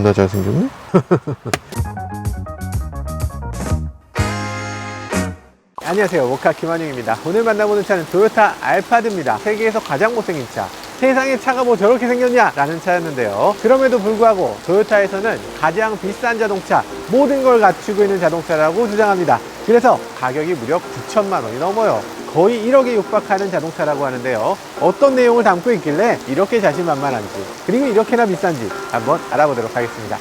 존나 잘생겼네? 안녕하세요, 모카 김한용입니다. 오늘 만나보는 차는 토요타 알파드입니다. 세계에서 가장 못생긴 차, 세상에 차가 뭐 저렇게 생겼냐 라는 차였는데요. 그럼에도 불구하고 토요타에서는 가장 비싼 자동차, 모든 걸 갖추고 있는 자동차라고 주장합니다. 그래서 가격이 무려 9천만 원이 넘어요. 거의 1억에 육박하는 자동차라고 하는데요. 어떤 내용을 담고 있길래 이렇게 자신만만한지, 그리고 이렇게나 비싼지 한번 알아보도록 하겠습니다.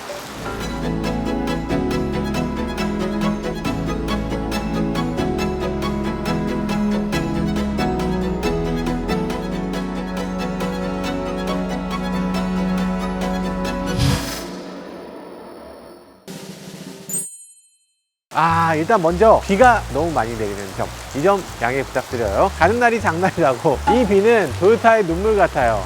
일단 먼저 비가 너무 많이 내리는 점, 이 점 양해 부탁드려요. 가는 날이 장날이라고 이 비는 토요타의 눈물 같아요.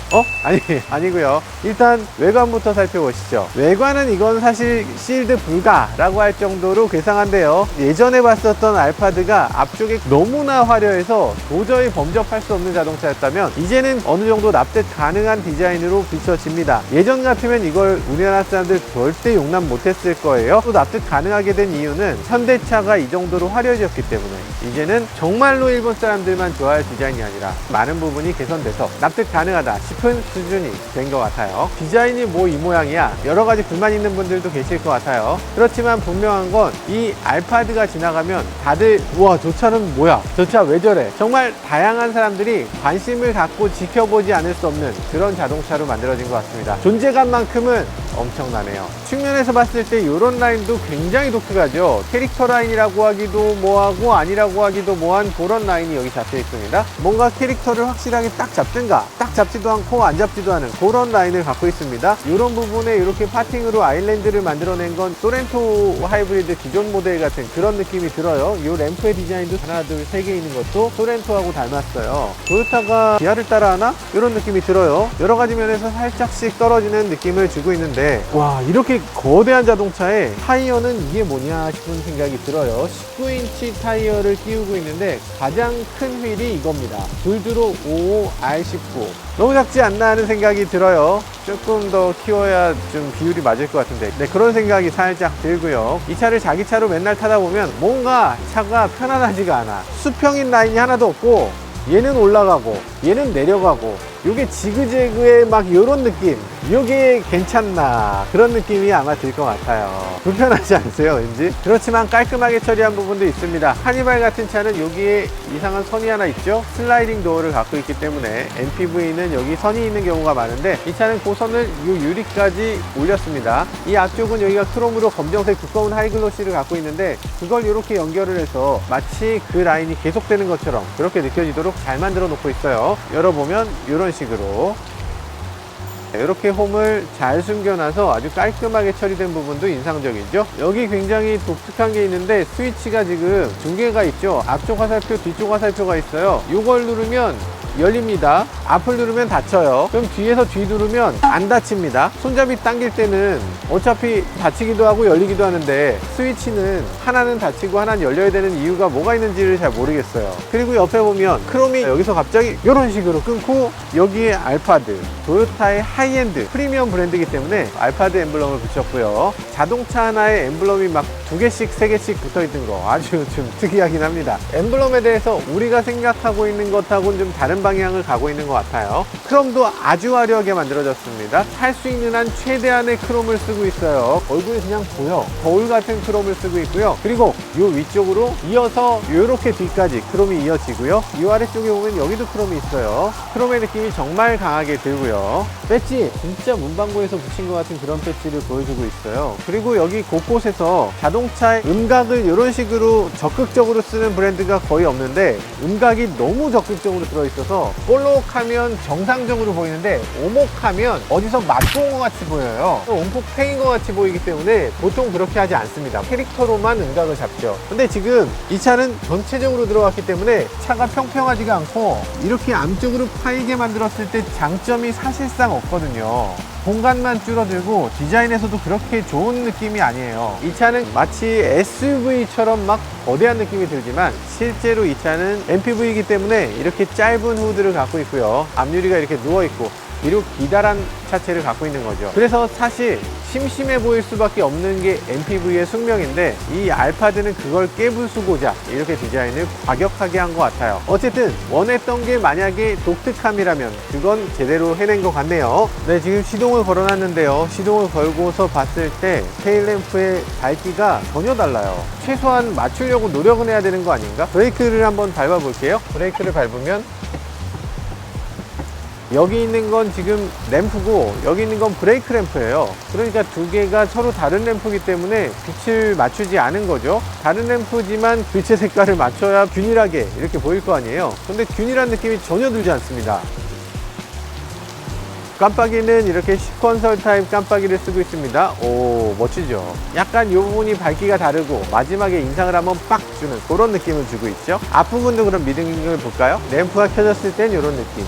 아니고요. 일단 외관부터 살펴보시죠. 외관은 이건 사실 실드 불가라고 할 정도로 괴상한데요. 예전에 봤었던 알파드가 앞쪽에 너무나 화려해서 도저히 범접할 수 없는 자동차였다면 이제는 어느 정도 납득 가능한 디자인으로 비춰집니다. 예전 같으면 이걸 우리나라 사람들 절대 용납 못했을 거예요. 또 납득 가능하게 된 이유는 현대차가 이 정도로 화려해졌기 때문에 이제는 정말로 일본 사람들만 좋아할 디자인이 아니라 많은 부분이 개선돼서 납득 가능하다 싶은 수준이 된 것 같아요. 디자인이 뭐 이 모양이야, 여러 가지 불만 있는 분들도 계실 것 같아요. 그렇지만 분명한 건 이 알파드가 지나가면 다들 우와, 저 차는 뭐야, 저 차 왜 저래, 정말 다양한 사람들이 관심을 갖고 지켜보지 않을 수 없는 그런 자동차로 만들어진 것 같습니다. 존재감만큼은 엄청나네요. 측면에서 봤을 때 이런 라인도 굉장히 독특하죠. 캐릭터 라인이라고 하기도 뭐하고 아니라고 하기도 뭐한 그런 라인이 여기 잡혀 있습니다. 뭔가 캐릭터를 확실하게 딱 잡든가 딱 잡지도 않고 안 잡지도 않은 그런 라인을 갖고 있습니다. 이런 부분에 이렇게 파팅으로 아일랜드를 만들어낸 건 소렌토 하이브리드 기존 모델 같은 그런 느낌이 들어요. 이 램프의 디자인도 하나 둘 세 개 있는 것도 소렌토하고 닮았어요. 토요타가 기아를 따라하나? 이런 느낌이 들어요. 여러 가지 면에서 살짝씩 떨어지는 느낌을 주고 있는데, 와, 이렇게 거대한 자동차에 타이어는 이게 뭐냐 싶은 생각이 들어요. 19인치 타이어를 끼우고 있는데 가장 큰 휠이 이겁니다. 둘두로 55R19. 너무 작지 않나 하는 생각이 들어요. 조금 더 키워야 좀 비율이 맞을 것 같은데, 네, 그런 생각이 살짝 들고요. 이 차를 자기 차로 맨날 타다 보면 뭔가 차가 편안하지가 않아. 수평인 라인이 하나도 없고 얘는 올라가고 얘는 내려가고, 요게 지그재그의 막 요런 느낌, 요게 괜찮나 그런 느낌이 아마 들 것 같아요. 불편하지 않으세요, 왠지? 그렇지만 깔끔하게 처리한 부분도 있습니다. 카니발 같은 차는 여기에 이상한 선이 하나 있죠. 슬라이딩 도어를 갖고 있기 때문에 MPV는 여기 선이 있는 경우가 많은데, 이 차는 그 선을 요 유리까지 올렸습니다. 이 앞쪽은 여기가 크롬으로 검정색 두꺼운 하이글로시를 갖고 있는데, 그걸 이렇게 연결을 해서 마치 그 라인이 계속되는 것처럼 그렇게 느껴지도록 잘 만들어 놓고 있어요. 열어보면 이런 식으로 이렇게 홈을 잘 숨겨놔서 아주 깔끔하게 처리된 부분도 인상적이죠. 여기 굉장히 독특한 게 있는데, 스위치가 지금 두 개가 있죠. 앞쪽 화살표, 뒤쪽 화살표가 있어요. 이걸 누르면 열립니다. 앞을 누르면 닫혀요. 그럼 뒤에서 뒤 누르면 안 닫힙니다. 손잡이 당길 때는 어차피 닫히기도 하고 열리기도 하는데, 스위치는 하나는 닫히고 하나는 열려야 되는 이유가 뭐가 있는지를 잘 모르겠어요. 그리고 옆에 보면 크롬이 여기서 갑자기 이런 식으로 끊고, 여기에 알파드, 토요타의 하이엔드 프리미엄 브랜드이기 때문에 알파드 엠블럼을 붙였고요. 자동차 하나에 엠블럼이 막 두 개씩 세 개씩 붙어 있는 거 아주 좀 특이하긴 합니다. 엠블럼에 대해서 우리가 생각하고 있는 것하고는 좀 다른 방향을 가고 있는 것 같아요. 크롬도 아주 화려하게 만들어졌습니다. 할 수 있는 한 최대한의 크롬을 쓰고 있어요. 얼굴이 그냥 보여. 거울 같은 크롬을 쓰고 있고요. 그리고 이 위쪽으로 이어서 이렇게 뒤까지 크롬이 이어지고요. 이 아래쪽에 보면 여기도 크롬이 있어요. 크롬의 느낌이 정말 강하게 들고요. 배지, 진짜 문방구에서 붙인 것 같은 그런 배지를 보여주고 있어요. 그리고 여기 곳곳에서 자동차의 음각을 이런 식으로 적극적으로 쓰는 브랜드가 거의 없는데, 음각이 너무 적극적으로 들어있어서 볼록하면 정상적으로 보이는데 오목하면 어디서 맛본 것 같이 보여요. 온폭 패인 것 같이 보이기 때문에 보통 그렇게 하지 않습니다. 캐릭터로만 음각을 잡죠. 근데 지금 이 차는 전체적으로 들어갔기 때문에 차가 평평하지가 않고 이렇게 안쪽으로 파이게 만들었을 때 장점이 사실상 없거든요. 공간만 줄어들고 디자인에서도 그렇게 좋은 느낌이 아니에요. 이 차는 마치 SUV처럼 막 거대한 느낌이 들지만 실제로 이 차는 MPV이기 때문에 이렇게 짧은 후드를 갖고 있고요. 앞유리가 이렇게 누워있고 뒤로 기다란 차체를 갖고 있는 거죠. 그래서 사실 심심해 보일 수밖에 없는 게 MPV의 숙명인데, 이 알파드는 그걸 깨부수고자 이렇게 디자인을 과격하게 한 것 같아요. 어쨌든 원했던 게 만약에 독특함이라면 그건 제대로 해낸 것 같네요. 네, 지금 시동을 걸어놨는데요. 시동을 걸고서 봤을 때 테일램프의 밝기가 전혀 달라요. 최소한 맞추려고 노력은 해야 되는 거 아닌가? 브레이크를 한번 밟아 볼게요. 브레이크를 밟으면 여기 있는 건 지금 램프고 여기 있는 건 브레이크 램프예요. 그러니까 두 개가 서로 다른 램프이기 때문에 빛을 맞추지 않은 거죠. 다른 램프지만 빛의 색깔을 맞춰야 균일하게 이렇게 보일 거 아니에요. 근데 균일한 느낌이 전혀 들지 않습니다. 깜빡이는 이렇게 시퀀설 타입 깜빡이를 쓰고 있습니다. 오, 멋지죠? 약간 이 부분이 밝기가 다르고 마지막에 인상을 한번 빡 주는 그런 느낌을 주고 있죠. 앞부분도 그럼 미등을 볼까요? 램프가 켜졌을 땐 이런 느낌.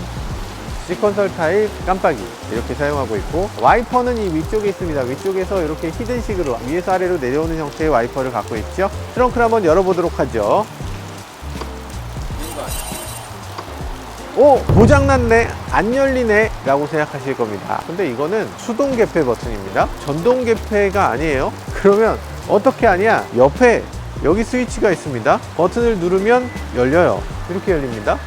시퀀설 타입 깜빡이 이렇게 사용하고 있고, 와이퍼는 이 위쪽에 있습니다. 위쪽에서 이렇게 히든식으로 위에서 아래로 내려오는 형태의 와이퍼를 갖고 있죠. 트렁크를 한번 열어보도록 하죠. 오, 고장났네, 안 열리네 라고 생각하실 겁니다. 근데 이거는 수동 개폐 버튼입니다. 전동 개폐가 아니에요. 그러면 어떻게 하냐, 옆에 여기 스위치가 있습니다. 버튼을 누르면 열려요. 이렇게 열립니다.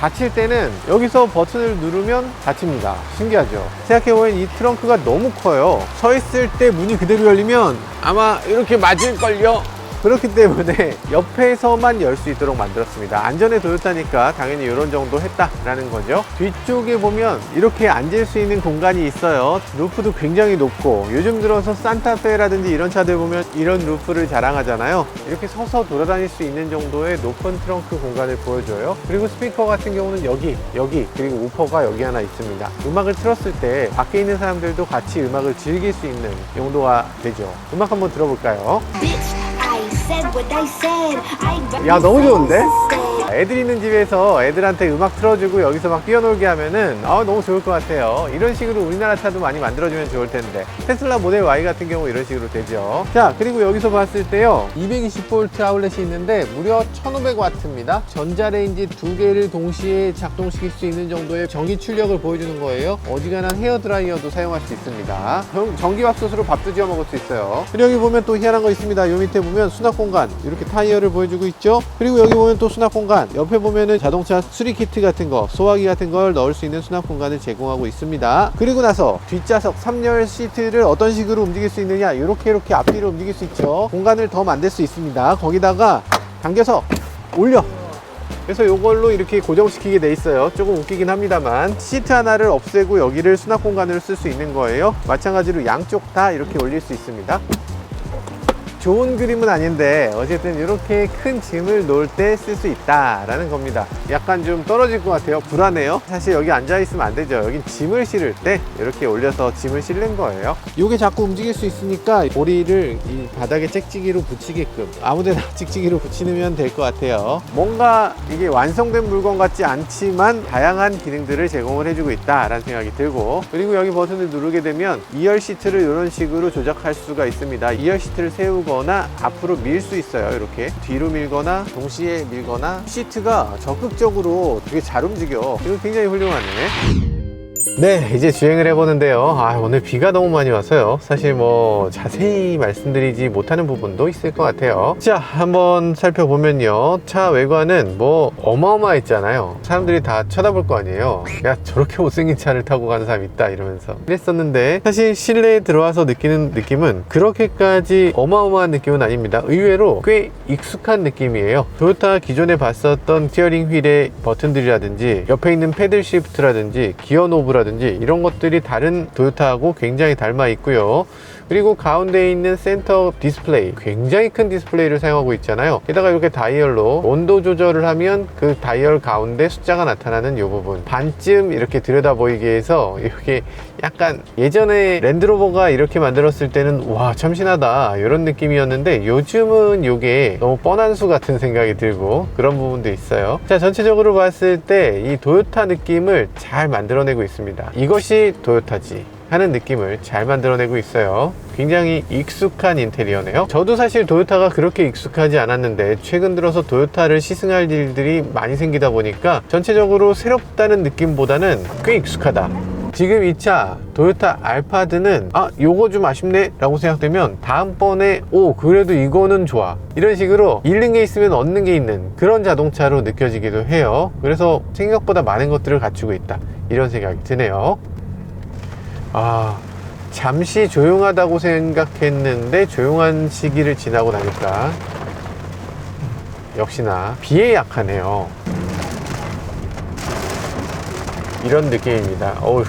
닫힐 때는 여기서 버튼을 누르면 닫힙니다. 신기하죠? 생각해보면 이 트렁크가 너무 커요. 서 있을 때 문이 그대로 열리면 아마 이렇게 맞을걸요? 그렇기 때문에 옆에서만 열 수 있도록 만들었습니다. 안전에 도요타니까 당연히 이런 정도 했다라는 거죠. 뒤쪽에 보면 이렇게 앉을 수 있는 공간이 있어요. 루프도 굉장히 높고, 요즘 들어서 산타페라든지 이런 차들 보면 이런 루프를 자랑하잖아요. 이렇게 서서 돌아다닐 수 있는 정도의 높은 트렁크 공간을 보여줘요. 그리고 스피커 같은 경우는 여기 그리고 우퍼가 여기 하나 있습니다. 음악을 틀었을 때 밖에 있는 사람들도 같이 음악을 즐길 수 있는 용도가 되죠. 음악 한번 들어볼까요? 야, 너무 좋은데? 애들 있는 집에서 애들한테 음악 틀어주고 여기서 막 뛰어놀게 하면은 너무 좋을 것 같아요. 이런 식으로 우리나라 차도 많이 만들어주면 좋을 텐데. 테슬라 모델 Y 같은 경우 이런 식으로 되죠. 자, 그리고 여기서 봤을 때요, 220V 아울렛이 있는데 무려 1500W입니다. 전자레인지 두 개를 동시에 작동시킬 수 있는 정도의 전기 출력을 보여주는 거예요. 어지간한 헤어드라이어도 사용할 수 있습니다. 전기밥솥으로 밥도 지어 먹을 수 있어요. 그리고 여기 보면 또 희한한 거 있습니다. 요 밑에 보면 수납 공간, 이렇게 타이어를 보여주고 있죠. 그리고 여기 보면 또 수납 공간, 옆에 보면은 자동차 수리 키트 같은 거, 소화기 같은 걸 넣을 수 있는 수납 공간을 제공하고 있습니다. 그리고 나서 뒷좌석 3열 시트를 어떤 식으로 움직일 수 있느냐, 이렇게 앞뒤로 움직일 수 있죠. 공간을 더 만들 수 있습니다. 거기다가 당겨서 올려, 그래서 이걸로 이렇게 고정시키게 돼 있어요. 조금 웃기긴 합니다만, 시트 하나를 없애고 여기를 수납 공간으로 쓸 수 있는 거예요. 마찬가지로 양쪽 다 이렇게 올릴 수 있습니다. 좋은 그림은 아닌데 어쨌든 이렇게 큰 짐을 놓을 때 쓸 수 있다라는 겁니다. 약간 좀 떨어질 것 같아요. 불안해요. 사실 여기 앉아 있으면 안 되죠. 여긴 짐을 실을 때 이렇게 올려서 짐을 실는 거예요. 이게 자꾸 움직일 수 있으니까 고리를 이 바닥에 짹짹이로 붙이게끔 아무데나 찍찍이로 붙이면 될 것 같아요. 뭔가 이게 완성된 물건 같지 않지만 다양한 기능들을 제공을 해주고 있다라는 생각이 들고, 그리고 여기 버튼을 누르게 되면 2열 시트를 이런 식으로 조작할 수가 있습니다. 2열 시트를 세우고 앞으로 밀 수 있어요. 이렇게 뒤로 밀거나 동시에 밀거나, 시트가 적극적으로 되게 잘 움직여. 이거 굉장히 훌륭하네. 네, 이제 주행을 해보는데요. 오늘 비가 너무 많이 와서요, 사실 뭐 자세히 말씀드리지 못하는 부분도 있을 것 같아요. 자, 한번 살펴보면요, 차 외관은 뭐 어마어마했잖아요. 사람들이 다 쳐다볼 거 아니에요. 야, 저렇게 못생긴 차를 타고 가는 사람 있다 이러면서 그랬었는데, 사실 실내에 들어와서 느끼는 느낌은 그렇게까지 어마어마한 느낌은 아닙니다. 의외로 꽤 익숙한 느낌이에요. 토요타 기존에 봤었던 스티어링 휠의 버튼들이라든지 옆에 있는 패들 시프트라든지 기어 노브라든지 이런 것들이 다른 토요타하고 굉장히 닮아 있고요. 그리고 가운데에 있는 센터 디스플레이, 굉장히 큰 디스플레이를 사용하고 있잖아요. 게다가 이렇게 다이얼로 온도 조절을 하면 그 다이얼 가운데 숫자가 나타나는 이 부분, 반쯤 이렇게 들여다 보이게 해서 이렇게 약간 예전에 랜드로버가 이렇게 만들었을 때는 와, 참신하다 이런 느낌이었는데, 요즘은 이게 너무 뻔한 수 같은 생각이 들고 그런 부분도 있어요. 자, 전체적으로 봤을 때 이 토요타 느낌을 잘 만들어내고 있습니다. 이것이 토요타지 하는 느낌을 잘 만들어내고 있어요. 굉장히 익숙한 인테리어네요. 저도 사실 토요타가 그렇게 익숙하지 않았는데 최근 들어서 토요타를 시승할 일들이 많이 생기다 보니까 전체적으로 새롭다는 느낌보다는 꽤 익숙하다, 지금 이 차 토요타 알파드는 요거 좀 아쉽네 라고 생각되면 다음번에 그래도 이거는 좋아, 이런 식으로 잃는 게 있으면 얻는 게 있는 그런 자동차로 느껴지기도 해요. 그래서 생각보다 많은 것들을 갖추고 있다, 이런 생각이 드네요. 잠시 조용하다고 생각했는데 조용한 시기를 지나고 나니까 역시나 비에 약하네요. 이런 느낌입니다. 어휴,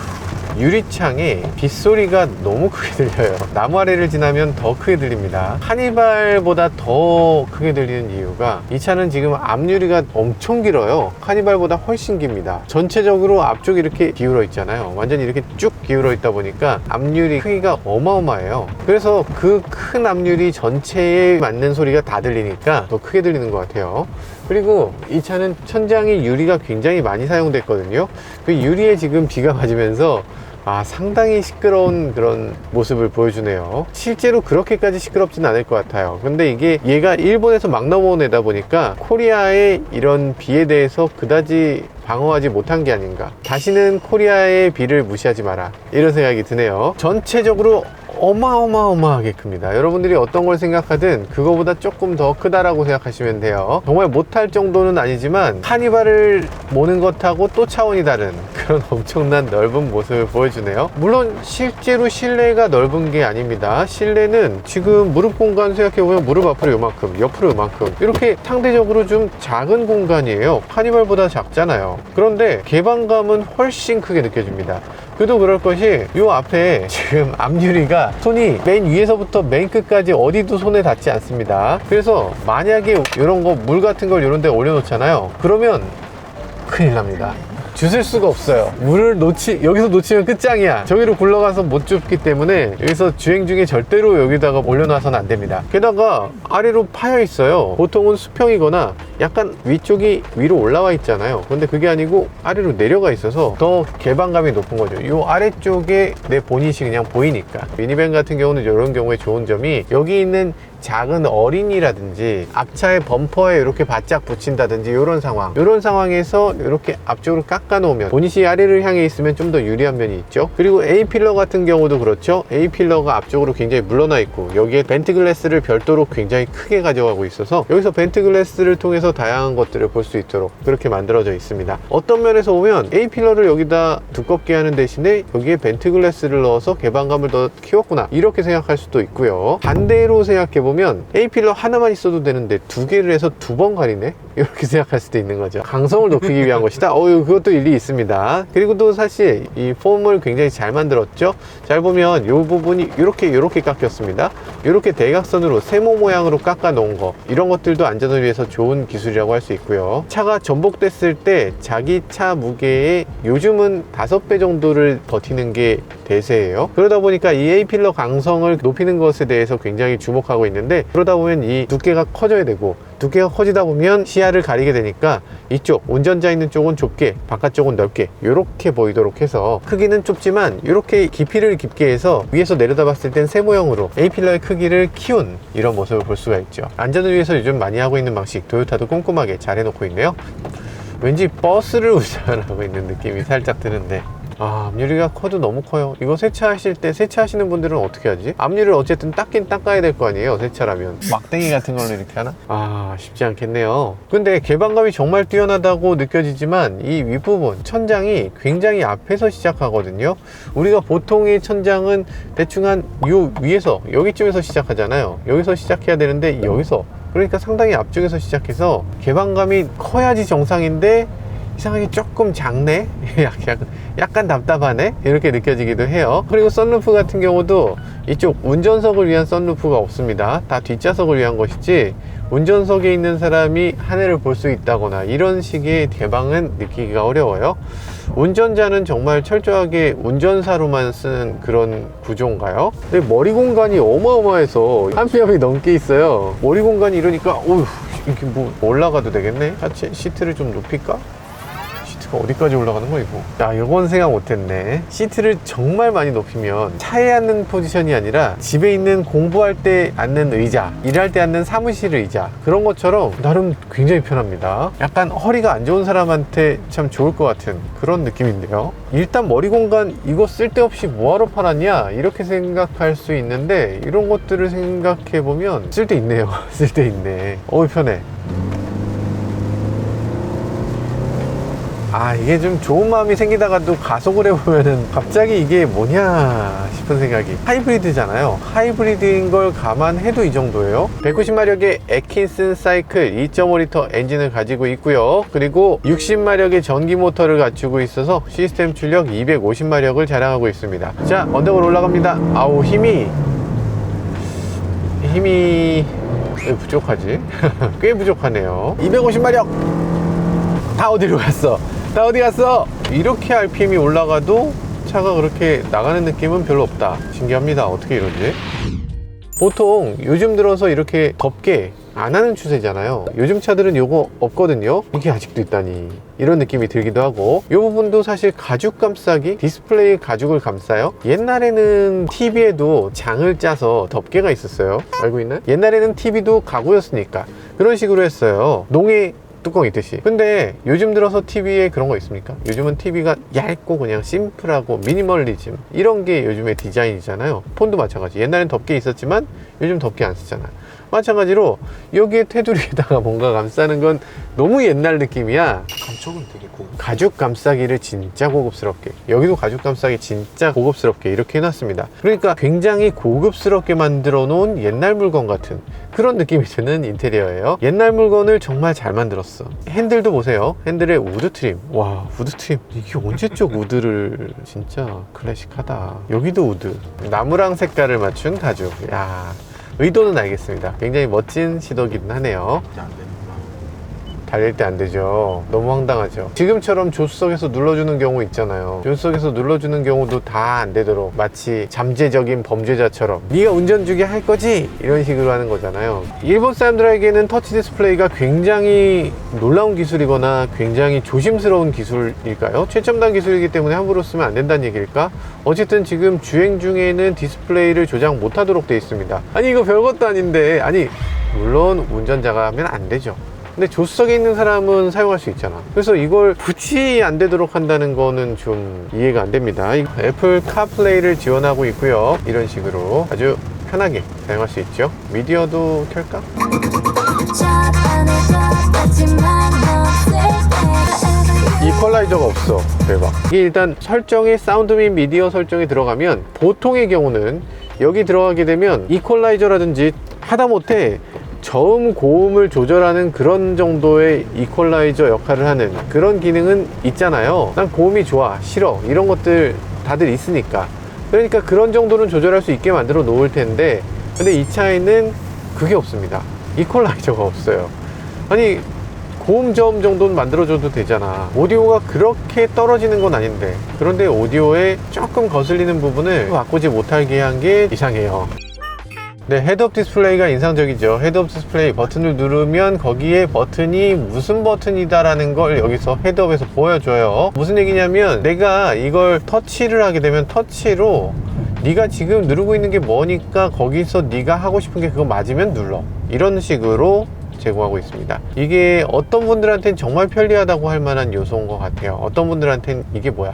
유리창에 빗소리가 너무 크게 들려요. 나무 아래를 지나면 더 크게 들립니다. 카니발보다 더 크게 들리는 이유가 이 차는 지금 앞유리가 엄청 길어요. 카니발보다 훨씬 깁니다. 전체적으로 앞쪽이 이렇게 기울어 있잖아요. 완전히 이렇게 쭉 기울어 있다 보니까 앞유리 크기가 어마어마해요. 그래서 그 큰 앞유리 전체에 맞는 소리가 다 들리니까 더 크게 들리는 것 같아요. 그리고 이 차는 천장이 유리가 굉장히 많이 사용됐거든요. 그 유리에 지금 비가 맞으면서 상당히 시끄러운 그런 모습을 보여주네요. 실제로 그렇게까지 시끄럽지는 않을 것 같아요. 근데 이게 얘가 일본에서 막 넘어온 애다 보니까 코리아의 이런 비에 대해서 그다지 방어하지 못한 게 아닌가. 다시는 코리아의 비를 무시하지 마라, 이런 생각이 드네요. 전체적으로 어마어마하게 큽니다. 여러분들이 어떤 걸 생각하든 그거보다 조금 더 크다라고 생각하시면 돼요. 정말 못할 정도는 아니지만 카니발을 모는 것하고 또 차원이 다른 그런 엄청난 넓은 모습을 보여주네요. 물론 실제로 실내가 넓은 게 아닙니다. 실내는 지금 무릎 공간 생각해보면 무릎 앞으로 요만큼, 옆으로 요만큼, 이렇게 상대적으로 좀 작은 공간이에요. 카니발보다 작잖아요. 그런데 개방감은 훨씬 크게 느껴집니다. 그도 그럴 것이 요 앞에 지금 앞유리가 손이 맨 위에서부터 맨 끝까지 어디도 손에 닿지 않습니다. 그래서 만약에 이런 거 물 같은 걸 이런 데 올려놓잖아요. 그러면 큰일 납니다. 주술 수가 없어요. 물을 여기서 놓치면 끝장이야. 저기로 굴러가서 못 줍기 때문에 여기서 주행 중에 절대로 여기다가 올려놔서는 안 됩니다. 게다가 아래로 파여 있어요. 보통은 수평이거나 약간 위쪽이 위로 올라와 있잖아요. 근데 그게 아니고 아래로 내려가 있어서 더 개방감이 높은 거죠. 이 아래쪽에 내 보닛이 그냥 보이니까. 미니밴 같은 경우는 이런 경우에 좋은 점이 여기 있는 작은 어린이라든지 앞차의 범퍼에 이렇게 바짝 붙인다든지 이런 상황에서 이렇게 앞쪽으로 깎아 놓으면 보닛이 아래를 향해 있으면 좀 더 유리한 면이 있죠. 그리고 A필러 같은 경우도 그렇죠. A필러가 앞쪽으로 굉장히 물러나 있고 여기에 벤트 글래스를 별도로 굉장히 크게 가져가고 있어서 여기서 벤트 글래스를 통해서 다양한 것들을 볼 수 있도록 그렇게 만들어져 있습니다. 어떤 면에서 보면 A필러를 여기다 두껍게 하는 대신에 여기에 벤트 글래스를 넣어서 개방감을 더 키웠구나, 이렇게 생각할 수도 있고요. 반대로 생각해보면 A필러 하나만 있어도 되는데 두 개를 해서 두 번 가리네, 이렇게 생각할 수도 있는 거죠. 강성을 높이기 위한 것이다. 그것도 일리 있습니다. 그리고 또 사실 이 폼을 굉장히 잘 만들었죠. 잘 보면 이 부분이 이렇게 깎였습니다. 이렇게 대각선으로 세모 모양으로 깎아 놓은 거, 이런 것들도 안전을 위해서 좋은 기술이라고 할 수 있고요. 차가 전복됐을 때 자기 차 무게의 요즘은 5배 정도를 버티는 게 대세예요. 그러다 보니까 이 A필러 강성을 높이는 것에 대해서 굉장히 주목하고 있는데, 그러다 보면 이 두께가 커져야 되고, 두께가 커지다 보면 시야를 가리게 되니까 이쪽 운전자 있는 쪽은 좁게, 바깥쪽은 넓게 이렇게 보이도록 해서 크기는 좁지만 이렇게 깊이를 깊게 해서 위에서 내려다 봤을 땐 세모형으로 A필러의 크기를 키운 이런 모습을 볼 수가 있죠. 안전을 위해서 요즘 많이 하고 있는 방식, 토요타도 꼼꼼하게 잘 해놓고 있네요. 왠지 버스를 운전하고 있는 느낌이 살짝 드는데, 앞유리가 커도 너무 커요. 이거 세차하실 때, 세차하시는 분들은 어떻게 하지? 앞유리를 어쨌든 닦긴 닦아야 될 거 아니에요, 세차라면. 막대기 같은 걸로 이렇게 하나? 쉽지 않겠네요. 근데 개방감이 정말 뛰어나다고 느껴지지만 이 윗부분, 천장이 굉장히 앞에서 시작하거든요. 우리가 보통의 천장은 대충 한 요 위에서, 여기쯤에서 시작하잖아요. 여기서 시작해야 되는데 여기서, 그러니까 상당히 앞쪽에서 시작해서 개방감이 커야지 정상인데 이상하게 조금 작네? 약간 답답하네? 이렇게 느껴지기도 해요. 그리고 썬루프 같은 경우도 이쪽 운전석을 위한 썬루프가 없습니다. 다 뒷좌석을 위한 것이지 운전석에 있는 사람이 하늘을 볼 수 있다거나 이런 식의 개방은 느끼기가 어려워요. 운전자는 정말 철저하게 운전사로만 쓰는 그런 구조인가요? 근데 머리 공간이 어마어마해서 한 뼘이 넘게 있어요. 머리 공간이 이러니까 이렇게 뭐 올라가도 되겠네? 하체 시트를 좀 높일까? 시트가 어디까지 올라가는 거야 이거? 야, 이건 생각 못했네. 시트를 정말 많이 높이면 차에 앉는 포지션이 아니라 집에 있는 공부할 때 앉는 의자, 일할 때 앉는 사무실 의자, 그런 것처럼 나름 굉장히 편합니다. 약간 허리가 안 좋은 사람한테 참 좋을 것 같은 그런 느낌인데요. 일단 머리 공간 이거 쓸데없이 뭐하러 팔았냐 이렇게 생각할 수 있는데, 이런 것들을 생각해 보면 쓸데 있네요. 쓸데 있네. 편해. 이게 좀 좋은 마음이 생기다가도 가속을 해보면은 갑자기 이게 뭐냐 싶은 생각이. 하이브리드잖아요. 하이브리드인 걸 감안해도 이 정도예요. 190마력의 애킨슨 사이클 2.5리터 엔진을 가지고 있고요. 그리고 60마력의 전기 모터를 갖추고 있어서 시스템 출력 250마력을 자랑하고 있습니다. 자, 언덕을 올라갑니다. 아우, 힘이 왜 부족하지? 꽤 부족하네요. 250마력! 다 어디로 갔어? 다 어디 갔어? 이렇게 RPM이 올라가도 차가 그렇게 나가는 느낌은 별로 없다. 신기합니다. 어떻게 이러지? 보통 요즘 들어서 이렇게 덥게 안 하는 추세잖아요. 요즘 차들은 요거 없거든요. 이게 아직도 있다니, 이런 느낌이 들기도 하고, 이 부분도 사실 가죽 감싸기, 디스플레이 가죽을 감싸요. 옛날에는 TV에도 장을 짜서 덮개가 있었어요. 알고 있나요? 옛날에는 TV도 가구였으니까 그런 식으로 했어요. 농에 뚜껑 있듯이. 근데 요즘 들어서 TV에 그런 거 있습니까? 요즘은 TV가 얇고 그냥 심플하고 미니멀리즘, 이런 게 요즘의 디자인이잖아요. 폰도 마찬가지. 옛날엔 덮개 있었지만 요즘 덮개 안 쓰잖아. 마찬가지로 여기에 테두리에다가 뭔가 감싸는 건 너무 옛날 느낌이야. 감촉은 되게 고급. 가죽 감싸기를 진짜 고급스럽게, 여기도 가죽 감싸기 진짜 고급스럽게 이렇게 해놨습니다. 그러니까 굉장히 고급스럽게 만들어 놓은 옛날 물건 같은 그런 느낌이 드는 인테리어예요. 옛날 물건을 정말 잘 만들었어. 핸들도 보세요. 핸들에 우드 트림. 와, 우드 트림. 이게 언제적 우드를. 진짜 클래식하다. 여기도 우드. 나무랑 색깔을 맞춘 가죽. 야, 의도는 알겠습니다. 굉장히 멋진 시도기는 하네요. 달릴 때 안 되죠. 너무 황당하죠. 지금처럼 조수석에서 눌러주는 경우 있잖아요. 조수석에서 눌러주는 경우도 다 안 되도록 마치 잠재적인 범죄자처럼 네가 운전주게 할 거지? 이런 식으로 하는 거잖아요. 일본 사람들에게는 터치 디스플레이가 굉장히 놀라운 기술이거나 굉장히 조심스러운 기술일까요? 최첨단 기술이기 때문에 함부로 쓰면 안 된다는 얘기일까? 어쨌든 지금 주행 중에는 디스플레이를 조작 못하도록 되어 있습니다. 아니, 이거 별것도 아닌데. 아니, 물론 운전자가 하면 안 되죠. 근데 조수석에 있는 사람은 사용할 수 있잖아. 그래서 이걸 굳이 안 되도록 한다는 거는 좀 이해가 안 됩니다. 애플 카플레이를 지원하고 있고요. 이런 식으로 아주 편하게 사용할 수 있죠. 미디어도 켤까? 이퀄라이저가 없어. 대박. 이게 일단 설정에 사운드 및 미디어 설정에 들어가면, 보통의 경우는 여기 들어가게 되면 이퀄라이저라든지 하다못해 저음 고음을 조절하는 그런 정도의 이퀄라이저 역할을 하는 그런 기능은 있잖아요. 난 고음이 좋아, 싫어, 이런 것들 다들 있으니까. 그러니까 그런 정도는 조절할 수 있게 만들어 놓을 텐데, 근데 이 차에는 그게 없습니다. 이퀄라이저가 없어요. 아니, 고음 저음 정도는 만들어줘도 되잖아. 오디오가 그렇게 떨어지는 건 아닌데, 그런데 오디오에 조금 거슬리는 부분을 바꾸지 못하게 한 게 이상해요. 네, 헤드업 디스플레이가 인상적이죠. 헤드업 디스플레이 버튼을 누르면 거기에 버튼이 무슨 버튼이다 라는 걸 여기서 헤드업에서 보여줘요. 무슨 얘기냐면, 내가 이걸 터치를 하게 되면 터치로 네가 지금 누르고 있는 게 뭐니까 거기서 네가 하고 싶은 게 그거 맞으면 눌러, 이런 식으로 제공하고 있습니다. 이게 어떤 분들한테는 정말 편리하다고 할 만한 요소인 것 같아요. 어떤 분들한테는 이게 뭐야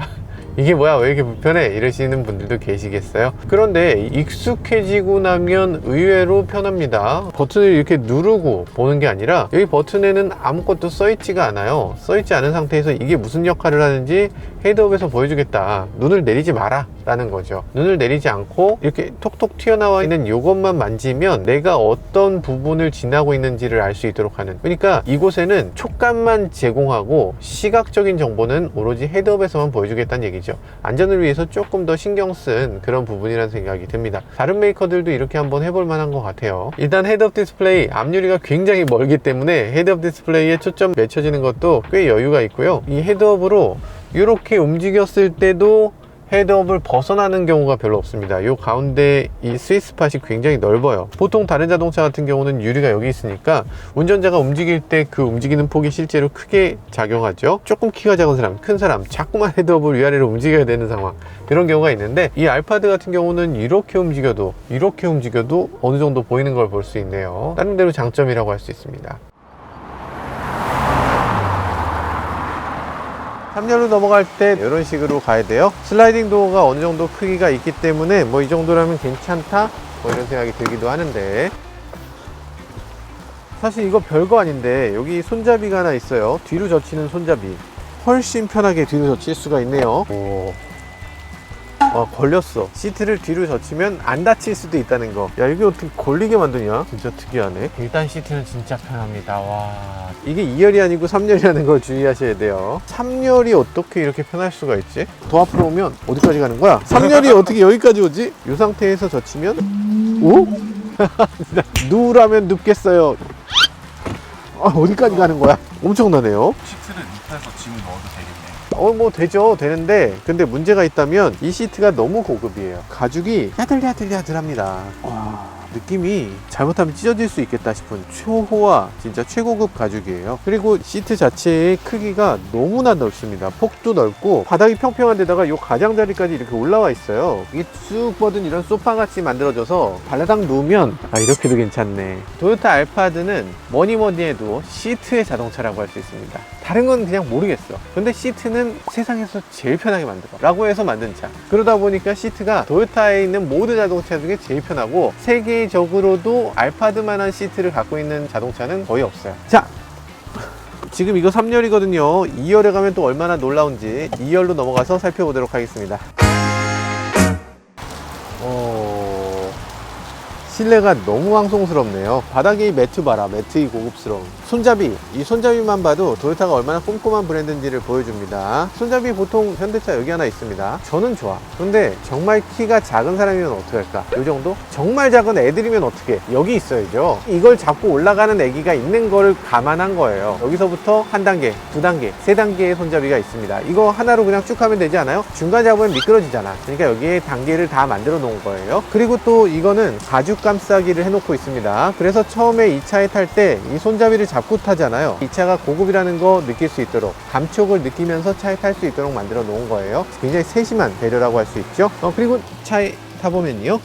이게 뭐야, 왜 이렇게 불편해, 이러시는 분들도 계시겠어요. 그런데 익숙해지고 나면 의외로 편합니다. 버튼을 이렇게 누르고 보는 게 아니라, 여기 버튼에는 아무것도 써있지가 않아요. 써있지 않은 상태에서 이게 무슨 역할을 하는지 헤드업에서 보여주겠다, 눈을 내리지 마라 라는 거죠. 눈을 내리지 않고 이렇게 톡톡 튀어나와 있는 이것만 만지면 내가 어떤 부분을 지나고 있는지를 알 수 있도록 하는. 그러니까 이곳에는 촉감만 제공하고 시각적인 정보는 오로지 헤드업에서만 보여주겠다는 얘기죠. 안전을 위해서 조금 더 신경 쓴 그런 부분이라는 생각이 듭니다. 다른 메이커들도 이렇게 한번 해볼 만한 것 같아요. 일단 헤드업 디스플레이 앞유리가 굉장히 멀기 때문에 헤드업 디스플레이에 초점 맺혀지는 것도 꽤 여유가 있고요. 이 헤드업으로 이렇게 움직였을 때도 헤드업을 벗어나는 경우가 별로 없습니다. 이 가운데 이 스윗스팟이 굉장히 넓어요. 보통 다른 자동차 같은 경우는 유리가 여기 있으니까 운전자가 움직일 때 그 움직이는 폭이 실제로 크게 작용하죠. 조금 키가 작은 사람, 큰 사람 자꾸만 헤드업을 위아래로 움직여야 되는 상황, 이런 경우가 있는데, 이 알파드 같은 경우는 이렇게 움직여도 어느 정도 보이는 걸 볼 수 있네요. 다른 데로 장점이라고 할 수 있습니다. 3열로 넘어갈 때 이런 식으로 가야 돼요. 슬라이딩 도어가 어느 정도 크기가 있기 때문에 뭐 이 정도라면 괜찮다, 뭐 이런 생각이 들기도 하는데, 사실 이거 별거 아닌데 여기 손잡이가 하나 있어요. 뒤로 젖히는 손잡이. 훨씬 편하게 뒤로 젖힐 수가 있네요. 오. 걸렸어. 시트를 뒤로 젖히면 안 다칠 수도 있다는 거. 야, 이게 어떻게 걸리게 만드냐? 진짜 특이하네. 일단 시트는 진짜 편합니다. 와, 이게 2열이 아니고 3열이라는 걸 주의하셔야 돼요. 3열이 어떻게 이렇게 편할 수가 있지? 더 앞으로 오면 어디까지 가는 거야? 3열이 어떻게 여기까지 오지? 이 상태에서 젖히면 오? 누우라면 눕겠어요. 어디까지 가는 거야? 엄청나네요. 시트를 눕혀서 짐을 넣어도 되겠네. 뭐 되죠. 되는데, 근데 문제가 있다면 이 시트가 너무 고급이에요. 가죽이 야들야들야들합니다. 느낌이 잘못하면 찢어질 수 있겠다 싶은 초호화, 진짜 최고급 가죽이에요. 그리고 시트 자체의 크기가 너무나 넓습니다. 폭도 넓고 바닥이 평평한 데다가 이 가장자리까지 이렇게 올라와 있어요. 이게 쭉 뻗은 이런 소파 같이 만들어져서 발라당 누우면 이렇게도 괜찮네. 토요타 알파드는 뭐니 해도 시트의 자동차라고 할 수 있습니다. 다른 건 그냥 모르겠어. 근데 시트는 세상에서 제일 편하게 만들어 라고 해서 만든 차. 그러다 보니까 시트가 토요타에 있는 모든 자동차 중에 제일 편하고, 세계적으로도 알파드만한 시트를 갖고 있는 자동차는 거의 없어요. 자, 지금 이거 3열이거든요 2열에 가면 또 얼마나 놀라운지 2열로 넘어가서 살펴보도록 하겠습니다. 실내가 너무 황송스럽네요. 바닥에 매트 봐라. 매트의 고급스러움. 손잡이, 이 손잡이만 봐도 토요타가 얼마나 꼼꼼한 브랜드인지를 보여줍니다. 손잡이 보통 현대차 여기 하나 있습니다. 저는 좋아. 근데 정말 키가 작은 사람이면 어떻게 할까? 이 정도? 정말 작은 애들이면 어떻게? 여기 있어야죠. 이걸 잡고 올라가는 애기가 있는 걸 감안한 거예요. 여기서부터 한 단계, 두 단계, 세 단계의 손잡이가 있습니다. 이거 하나로 그냥 쭉 하면 되지 않아요? 중간 잡으면 미끄러지잖아. 그러니까 여기에 단계를 다 만들어 놓은 거예요. 그리고 또 이거는 가죽 감싸기를 해놓고 있습니다. 그래서 처음에 이 차에 탈 때 이 손잡이를 잡고 타잖아요. 이 차가 고급이라는 거 느낄 수 있도록, 감촉을 느끼면서 차에 탈 수 있도록 만들어 놓은 거예요. 굉장히 세심한 배려라고 할 수 있죠. 그리고 차에 타보면요,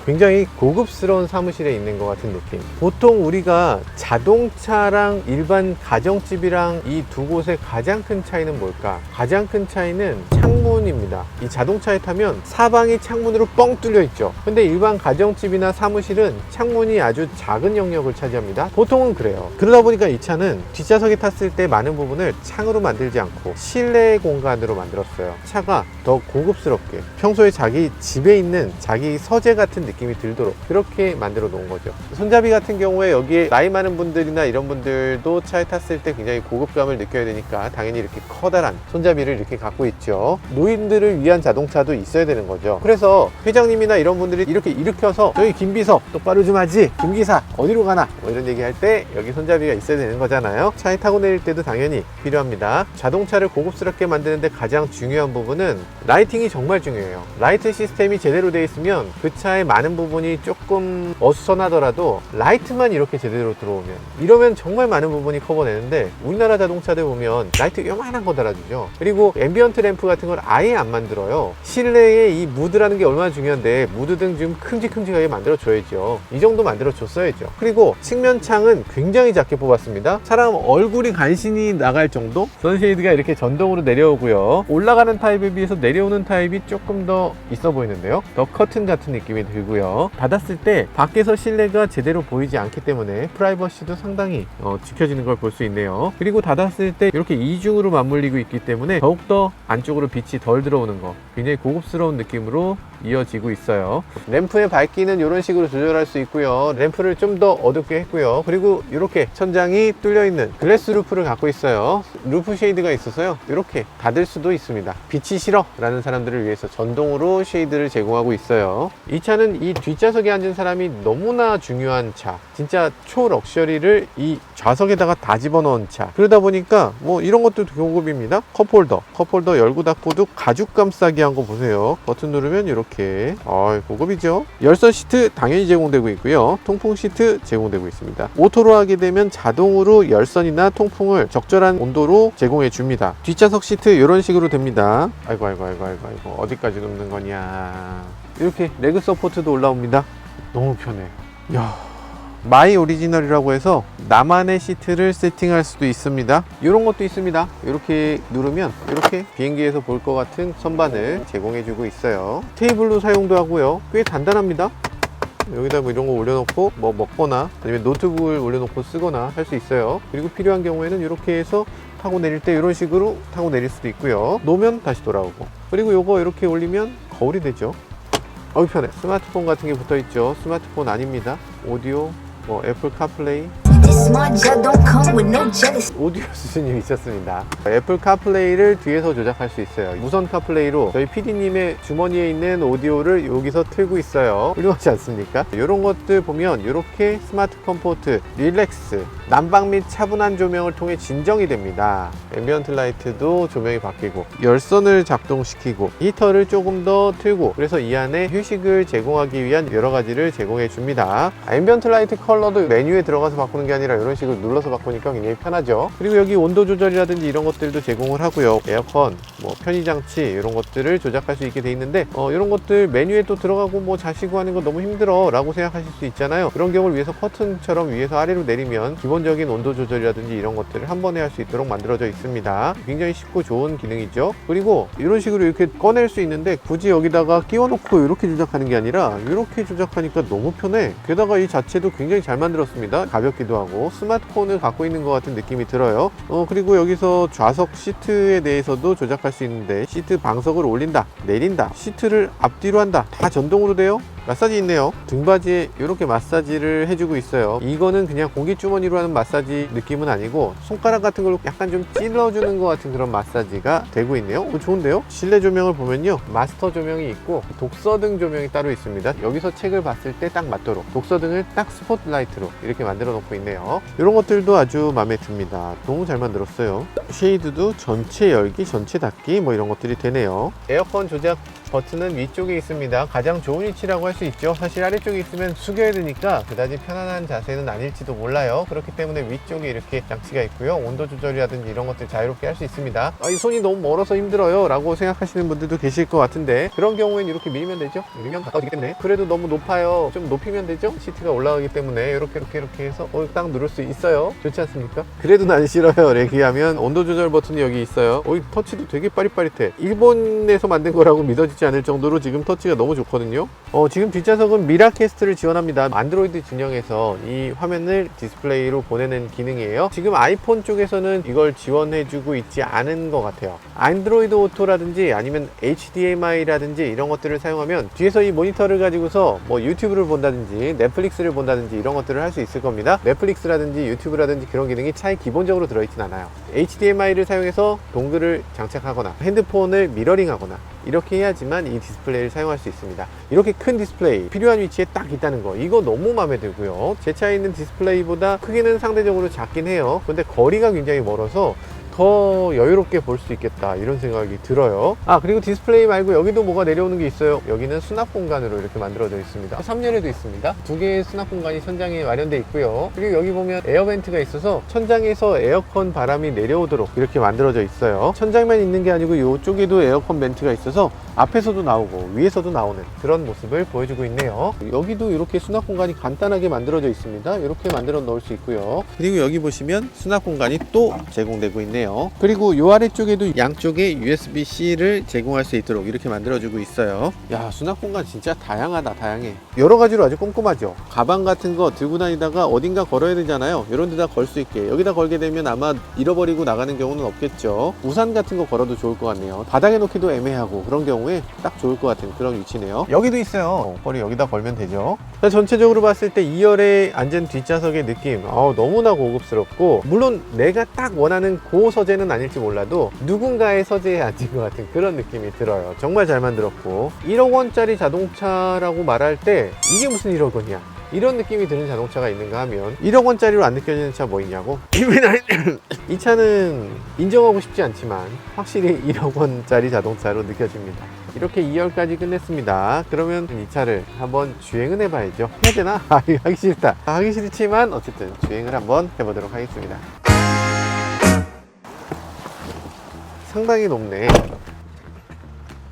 굉장히 고급스러운 사무실에 있는 것 같은 느낌. 보통 우리가 자동차랑 일반 가정집이랑 이 두 곳의 가장 큰 차이는 뭘까? 가장 큰 차이는 창문입니다. 이 자동차에 타면 사방이 창문으로 뻥 뚫려 있죠. 근데 일반 가정집이나 사무실은 창문이 아주 작은 영역을 차지합니다. 보통은 그래요. 그러다 보니까 이 차는 뒷좌석에 탔을 때 많은 부분을 창으로 만들지 않고 실내 공간으로 만들었어요. 차가 더 고급스럽게, 평소에 자기 집에 있는 자기 서재 같은 느낌이 들도록 그렇게 만들어 놓은 거죠. 손잡이 같은 경우에 여기에 나이 많은 분들이나 이런 분들도 차에 탔을 때 굉장히 고급감을 느껴야 되니까 당연히 이렇게 커다란 손잡이를 이렇게 갖고 있죠. 노인들을 위한 자동차도 있어야 되는 거죠. 그래서 회장님이나 이런 분들이 이렇게 일으켜서 저기 김비서 똑바로 좀 하지, 김기사 어디로 가나, 뭐 이런 얘기 할 때 여기 손잡이가 있어야 되는 거잖아요. 차에 타고 내릴 때도 당연히 필요합니다. 자동차를 고급스럽게 만드는데 가장 중요한 부분은 라이팅이 정말 중요해요. 라이트 시스템이 제대로 되어 있으면 그 차의 많은 부분이 조금 어수선하더라도 라이트만 이렇게 제대로 들어오면, 이러면 정말 많은 부분이 커버되는데, 우리나라 자동차들 보면 라이트 요만한 거 달아주죠. 그리고 앰비언트 램프 같은 걸 아예 안 만들어요. 실내에 이 무드라는 게 얼마나 중요한데 무드등 좀 큼직큼직하게 만들어 줘야죠. 이 정도 만들어 줬어야죠. 그리고 측면 창은 굉장히 작게 뽑았습니다. 사람 얼굴이 간신히 나갈 정도? 선쉐이드가 이렇게 전동으로 내려오고요. 올라가는 타입에 비해서 내려오는 타입이 조금 더 있어 보이는데요. 더 커튼 같은 느낌이 들고요. 닫았을 때 밖에서 실내가 제대로 보이지 않기 때문에 프라이버시도 상당히 지켜지는 걸 볼 수 있네요. 그리고 닫았을 때 이렇게 이중으로 맞물리고 있기 때문에 더욱더 안쪽으로 빛이 덜 들어오는 거, 굉장히 고급스러운 느낌으로 이어지고 있어요. 램프의 밝기는 이런 식으로 조절할 수 있고요. 램프를 좀 더 어둡게 했고요. 그리고 이렇게 천장이 뚫려 있는 글래스 루프를 갖고 있어요. 루프 쉐이드가 있어서요, 이렇게 닫을 수도 있습니다. 빛이 싫어 라는 사람들을 위해서 전동으로 쉐이드를 제공하고 있어요. 이 차는 이 뒷좌석에 앉은 사람이 너무나 중요한 차, 진짜 초럭셔리를 이 좌석에다가 다 집어넣은 차. 그러다 보니까 뭐 이런 것도 고급입니다. 컵홀더 열고 닫고도 가죽 감싸기 한 거 보세요. 버튼 누르면 이렇게 고급이죠. 열선 시트 당연히 제공되고 있고요. 통풍 시트 제공되고 있습니다. 오토로 하게 되면 자동으로 열선이나 통풍을 적절한 온도로 제공해 줍니다. 뒷좌석 시트 이런 식으로 됩니다. 아이고 어디까지 눕는 거냐. 이렇게 레그 서포트도 올라옵니다. 너무 편해. 야, 마이 오리지널이라고 해서 나만의 시트를 세팅할 수도 있습니다. 이런 것도 있습니다. 이렇게 누르면 이렇게 비행기에서 볼 것 같은 선반을 제공해 주고 있어요. 테이블로 사용도 하고요. 꽤 단단합니다. 여기다 뭐 이런 거 올려놓고 뭐 먹거나 아니면 노트북을 올려놓고 쓰거나 할 수 있어요. 그리고 필요한 경우에는 이렇게 해서 타고 내릴 때 이런 식으로 타고 내릴 수도 있고요. 놓으면 다시 돌아오고, 그리고 요거 이렇게 올리면 거울이 되죠. 편해. 스마트폰 같은 게 붙어 있죠. 스마트폰 아닙니다. 오디오, 뭐 애플 카플레이, 오디오 수준이 있었습니다. 애플 카플레이를 뒤에서 조작할 수 있어요. 무선 카플레이로 저희 PD님의 주머니에 있는 오디오를 여기서 틀고 있어요. 훌륭하지 않습니까? 이런 것들 보면 이렇게 스마트 컴포트, 릴렉스, 난방 및 차분한 조명을 통해 진정이 됩니다. 앰비언트 라이트도 조명이 바뀌고, 열선을 작동시키고, 히터를 조금 더 틀고, 그래서 이 안에 휴식을 제공하기 위한 여러 가지를 제공해 줍니다. 앰비언트 라이트 컬러도 메뉴에 들어가서 바꾸는 게 아니라 이런 식으로 눌러서 바꾸니까 굉장히 편하죠. 그리고 여기 온도 조절이라든지 이런 것들도 제공을 하고요. 에어컨, 뭐 편의장치 이런 것들을 조작할 수 있게 돼 있는데, 이런 것들 메뉴에 또 들어가고 뭐 자시고 하는 거 너무 힘들어 라고 생각하실 수 있잖아요. 그런 경우를 위해서 커튼처럼 위에서 아래로 내리면 기본적인 온도 조절이라든지 이런 것들을 한 번에 할 수 있도록 만들어져 있습니다. 굉장히 쉽고 좋은 기능이죠. 그리고 이런 식으로 이렇게 꺼낼 수 있는데, 굳이 여기다가 끼워 놓고 이렇게 조작하는 게 아니라 이렇게 조작하니까 너무 편해. 게다가 이 자체도 굉장히 잘 만들었습니다. 가볍기도 하고 스마트폰을 갖고 있는 것 같은 느낌이 들어요. 그리고 여기서 좌석 시트에 대해서도 조작할 수 있는데, 시트 방석을 올린다, 내린다, 시트를 앞뒤로 한다, 다 전동으로 돼요. 마사지 있네요. 등받이에 이렇게 마사지를 해주고 있어요. 이거는 그냥 공기주머니로 하는 마사지 느낌은 아니고 손가락 같은 걸로 약간 좀 찔러주는 것 같은 그런 마사지가 되고 있네요. 좋은데요? 실내 조명을 보면요, 마스터 조명이 있고 독서등 조명이 따로 있습니다. 여기서 책을 봤을 때 딱 맞도록 독서등을 딱 스포트라이트로 이렇게 만들어 놓고 있네요. 이런 것들도 아주 마음에 듭니다. 너무 잘 만들었어요. 쉐이드도 전체 열기, 전체 닫기 뭐 이런 것들이 되네요. 에어컨 조작 버튼은 위쪽에 있습니다. 가장 좋은 위치라고 할 수 있죠. 사실 아래쪽에 있으면 숙여야 되니까 그다지 편안한 자세는 아닐지도 몰라요. 그렇기 때문에 위쪽에 이렇게 장치가 있고요. 온도 조절이라든지 이런 것들 자유롭게 할 수 있습니다. 이 손이 너무 멀어서 힘들어요 라고 생각하시는 분들도 계실 것 같은데, 그런 경우엔 이렇게 밀면 되죠. 밀면 가까워지기 때문에. 그래도 너무 높아요. 좀 높이면 되죠. 시트가 올라가기 때문에 이렇게 해서 딱 누를 수 있어요. 좋지 않습니까? 그래도 난 싫어요. 얘기하면 온도 조절 버튼이 여기 있어요. 터치도 되게 빠릿빠릿해. 일본에서 만든 거라고 믿어지지 않을 정도로 지금 터치가 너무 좋거든요. 지금 뒷좌석은 미라캐스트를 지원합니다. 안드로이드 진영에서 이 화면을 디스플레이로 보내는 기능이에요. 지금 아이폰 쪽에서는 이걸 지원해주고 있지 않은 것 같아요. 안드로이드 오토라든지 아니면 HDMI라든지 이런 것들을 사용하면 뒤에서 이 모니터를 가지고서 뭐 유튜브를 본다든지 넷플릭스를 본다든지 이런 것들을 할 수 있을 겁니다. 넷플릭스라든지 유튜브라든지 그런 기능이 차에 기본적으로 들어있진 않아요. HDMI를 사용해서 동글을 장착하거나 핸드폰을 미러링하거나 이렇게 해야지만 이 디스플레이를 사용할 수 있습니다. 이렇게 큰 디스플레이 필요한 위치에 딱 있다는 거, 이거 너무 마음에 들고요. 제 차에 있는 디스플레이보다 크기는 상대적으로 작긴 해요. 근데 거리가 굉장히 멀어서 더 여유롭게 볼 수 있겠다 이런 생각이 들어요. 그리고 디스플레이 말고 여기도 뭐가 내려오는 게 있어요. 여기는 수납 공간으로 이렇게 만들어져 있습니다. 3열에도 있습니다. 두 개의 수납 공간이 천장에 마련되어 있고요. 그리고 여기 보면 에어벤트가 있어서 천장에서 에어컨 바람이 내려오도록 이렇게 만들어져 있어요. 천장만 있는 게 아니고 이쪽에도 에어컨 벤트가 있어서 앞에서도 나오고 위에서도 나오는 그런 모습을 보여주고 있네요. 여기도 이렇게 수납 공간이 간단하게 만들어져 있습니다. 이렇게 만들어 놓을 수 있고요. 그리고 여기 보시면 수납 공간이 또 제공되고 있네요. 그리고 이 아래쪽에도 양쪽에 USB-C를 제공할 수 있도록 이렇게 만들어주고 있어요. 야, 수납 공간 진짜 다양하다. 다양해. 여러 가지로 아주 꼼꼼하죠. 가방 같은 거 들고 다니다가 어딘가 걸어야 되잖아요. 이런 데다 걸 수 있게 여기다 걸게 되면 아마 잃어버리고 나가는 경우는 없겠죠. 우산 같은 거 걸어도 좋을 것 같네요. 바닥에 놓기도 애매하고 그런 경우 경우에 딱 좋을 것 같은 그런 위치네요. 여기도 있어요. 허리 여기다 걸면 되죠. 자, 전체적으로 봤을 때 2열에 앉은 뒷좌석의 느낌 너무나 고급스럽고, 물론 내가 딱 원하는 그 서재는 아닐지 몰라도 누군가의 서재에 앉은 것 같은 그런 느낌이 들어요. 정말 잘 만들었고, 1억 원짜리 자동차라고 말할 때 이게 무슨 1억 원이야, 이런 느낌이 드는 자동차가 있는가 하면 1억 원짜리로 안 느껴지는 차 뭐 있냐고? 이 차는 인정하고 싶지 않지만 확실히 1억 원짜리 자동차로 느껴집니다. 이렇게 2열까지 끝냈습니다. 그러면 이 차를 한번 주행은 해봐야죠. 해야 되나? 하기 싫다. 하기 싫지만 어쨌든 주행을 한번 해보도록 하겠습니다. 상당히 높네.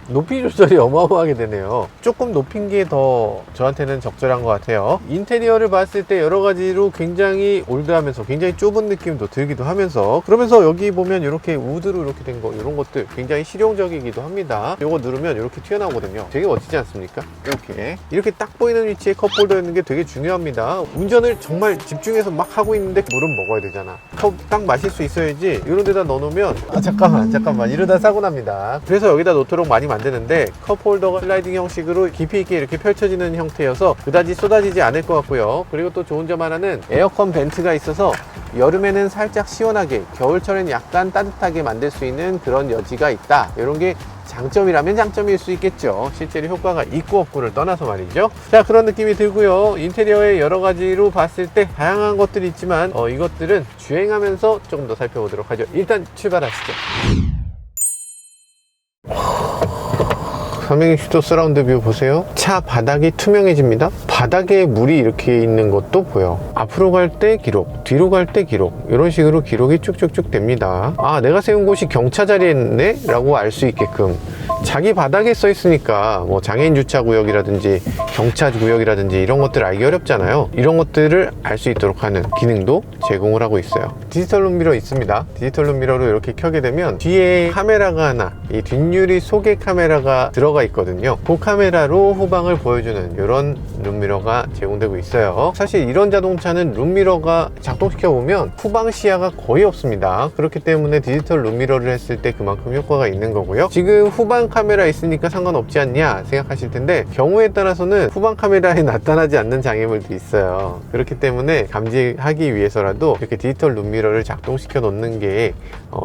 높이 조절이 어마어마하게 되네요. 조금 높인 게 더 저한테는 적절한 것 같아요. 인테리어를 봤을 때 여러 가지로 굉장히 올드하면서 굉장히 좁은 느낌도 들기도 하면서, 그러면서 여기 보면 이렇게 우드로 이렇게 된 거, 이런 것들 굉장히 실용적이기도 합니다. 이거 누르면 이렇게 튀어나오거든요. 되게 멋지지 않습니까? 이렇게 딱 보이는 위치에 컵홀더 있는 게 되게 중요합니다. 운전을 정말 집중해서 막 하고 있는데 물은 먹어야 되잖아. 컵 딱 마실 수 있어야지. 이런 데다 넣어놓으면 잠깐만 이러다 사고 납니다. 그래서 여기다 놓도록 많이 만드는데, 컵홀더가 슬라이딩 형식으로 깊이 있게 이렇게 펼쳐지는 형태여서 그다지 쏟아지지 않을 것 같고요. 그리고 또 좋은 점 하나는 에어컨 벤트가 있어서 여름에는 살짝 시원하게, 겨울철엔 약간 따뜻하게 만들 수 있는 그런 여지가 있다. 이런 게 장점이라면 장점일 수 있겠죠. 실제로 효과가 있고 없고를 떠나서 말이죠. 자, 그런 느낌이 들고요. 인테리어의 여러 가지로 봤을 때 다양한 것들이 있지만 이것들은 주행하면서 조금 더 살펴보도록 하죠. 일단 출발하시죠. 360도 서라운드 뷰 보세요. 차 바닥이 투명해집니다. 바닥에 물이 이렇게 있는 것도 보여. 앞으로 갈 때 기록, 뒤로 갈 때 기록, 이런 식으로 기록이 쭉쭉쭉 됩니다. 내가 세운 곳이 경차 자리였네? 라고 알 수 있게끔 자기 바닥에 써 있으니까 뭐 장애인 주차 구역이라든지 경차 구역이라든지 이런 것들 알기 어렵잖아요. 이런 것들을 알 수 있도록 하는 기능도 제공을 하고 있어요. 디지털 룸미러 있습니다. 디지털 룸미러로 이렇게 켜게 되면 뒤에 카메라가 하나, 이 뒷유리 속에 카메라가 들어가 있거든요. 그 카메라로 후방을 보여주는 이런 룸미러가 제공되고 있어요. 사실 이런 자동차는 룸미러가 작동시켜 보면 후방 시야가 거의 없습니다. 그렇기 때문에 디지털 룸미러를 했을 때 그만큼 효과가 있는 거고요. 지금 후방 카메라 있으니까 상관없지 않냐 생각하실 텐데, 경우에 따라서는 후방 카메라에 나타나지 않는 장애물도 있어요. 그렇기 때문에 감지하기 위해서라도 이렇게 디지털 룸미러를 작동시켜 놓는 게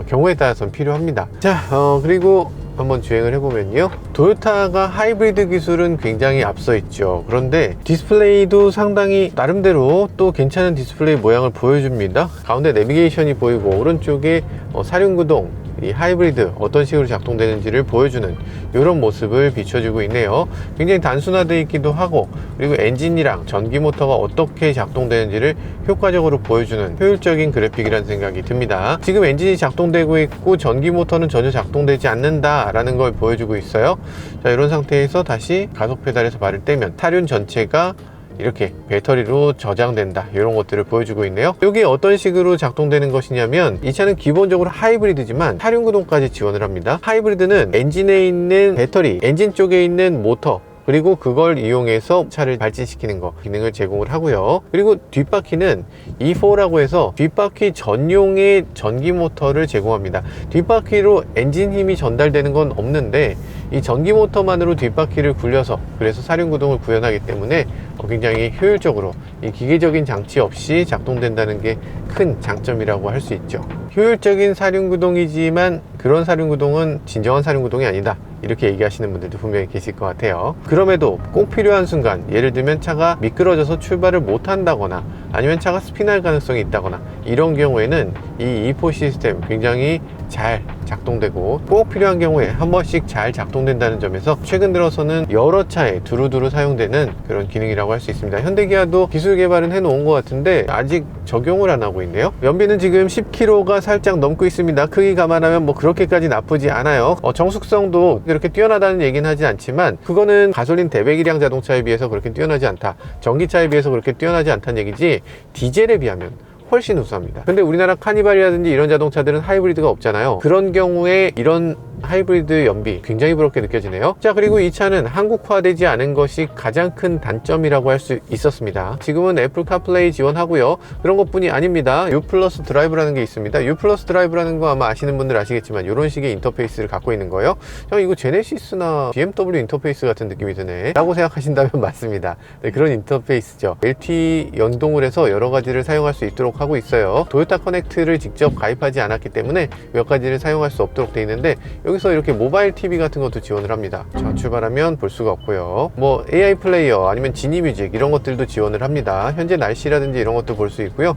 경우에 따라서는 필요합니다. 자, 그리고 한번 주행을 해보면요, 토요타가 하이브리드 기술은 굉장히 앞서 있죠. 그런데 디스플레이도 상당히 나름대로 또 괜찮은 디스플레이 모양을 보여줍니다. 가운데 내비게이션이 보이고 오른쪽에 사륜구동, 이 하이브리드 어떤 식으로 작동되는지를 보여주는 이런 모습을 비춰주고 있네요. 굉장히 단순화되어 있기도 하고, 그리고 엔진이랑 전기 모터가 어떻게 작동되는지를 효과적으로 보여주는 효율적인 그래픽이라는 생각이 듭니다. 지금 엔진이 작동되고 있고 전기 모터는 전혀 작동되지 않는다 라는 걸 보여주고 있어요. 자, 이런 상태에서 다시 가속 페달에서 발을 떼면 타륜 전체가 이렇게 배터리로 저장된다, 이런 것들을 보여주고 있네요. 이게 어떤 식으로 작동되는 것이냐면, 이 차는 기본적으로 하이브리드지만 사륜구동까지 지원을 합니다. 하이브리드는 엔진에 있는 배터리, 엔진 쪽에 있는 모터, 그리고 그걸 이용해서 차를 발진시키는 거 기능을 제공을 하고요. 그리고 뒷바퀴는 E4라고 해서 뒷바퀴 전용의 전기 모터를 제공합니다. 뒷바퀴로 엔진 힘이 전달되는 건 없는데 이 전기 모터만으로 뒷바퀴를 굴려서, 그래서 사륜구동을 구현하기 때문에 굉장히 효율적으로 이 기계적인 장치 없이 작동된다는 게 큰 장점이라고 할 수 있죠. 효율적인 사륜구동이지만 그런 사륜구동은 진정한 사륜구동이 아니다, 이렇게 얘기하시는 분들도 분명히 계실 것 같아요. 그럼에도 꼭 필요한 순간, 예를 들면 차가 미끄러져서 출발을 못 한다거나 아니면 차가 스피드할 가능성이 있다거나, 이런 경우에는 이 E4 시스템 굉장히 잘 작동되고 꼭 필요한 경우에 한 번씩 잘 작동된다는 점에서 최근 들어서는 여러 차에 두루두루 사용되는 그런 기능이라고 할 수 있습니다. 현대기아도 기술 개발은 해놓은 것 같은데 아직 적용을 안 하고 있네요. 연비는 지금 10km가 살짝 넘고 있습니다. 크기 감안하면 뭐 그렇게까지 나쁘지 않아요. 정숙성도 이렇게 뛰어나다는 얘기는 하지 않지만, 그거는 가솔린 대배기량 자동차에 비해서 그렇게 뛰어나지 않다, 전기차에 비해서 그렇게 뛰어나지 않다는 얘기지, 디젤에 비하면 훨씬 우수합니다. 근데 우리나라 카니발이라든지 이런 자동차들은 하이브리드가 없잖아요. 그런 경우에 이런 하이브리드 연비 굉장히 부럽게 느껴지네요. 자, 그리고 이 차는 한국화되지 않은 것이 가장 큰 단점이라고 할 수 있었습니다. 지금은 애플 카플레이 지원하고요. 그런 것뿐이 아닙니다. U 플러스 드라이브라는 게 있습니다. U 플러스 드라이브라는 거 아마 아시는 분들 아시겠지만 이런 식의 인터페이스를 갖고 있는 거예요. 이거 제네시스나 BMW 인터페이스 같은 느낌이 드네 라고 생각하신다면 맞습니다. 네, 그런 인터페이스죠. LTE 연동을 해서 여러 가지를 사용할 수 있도록 하고 있어요. 도요타 커넥트를 직접 가입하지 않았기 때문에 몇 가지를 사용할 수 없도록 되어 있는데, 여기서 이렇게 모바일 TV 같은 것도 지원을 합니다. 자, 출발하면 볼 수가 없고요. 뭐 AI 플레이어 아니면 지니 뮤직 이런 것들도 지원을 합니다. 현재 날씨라든지 이런 것도 볼 수 있고요.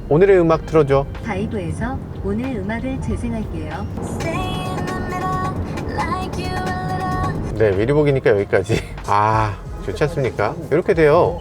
오늘의 음악 틀어줘. 바이브에서 오늘 음악을 재생할게요. 네, 미리 보기니까 여기까지. 좋지 않습니까? 이렇게 돼요.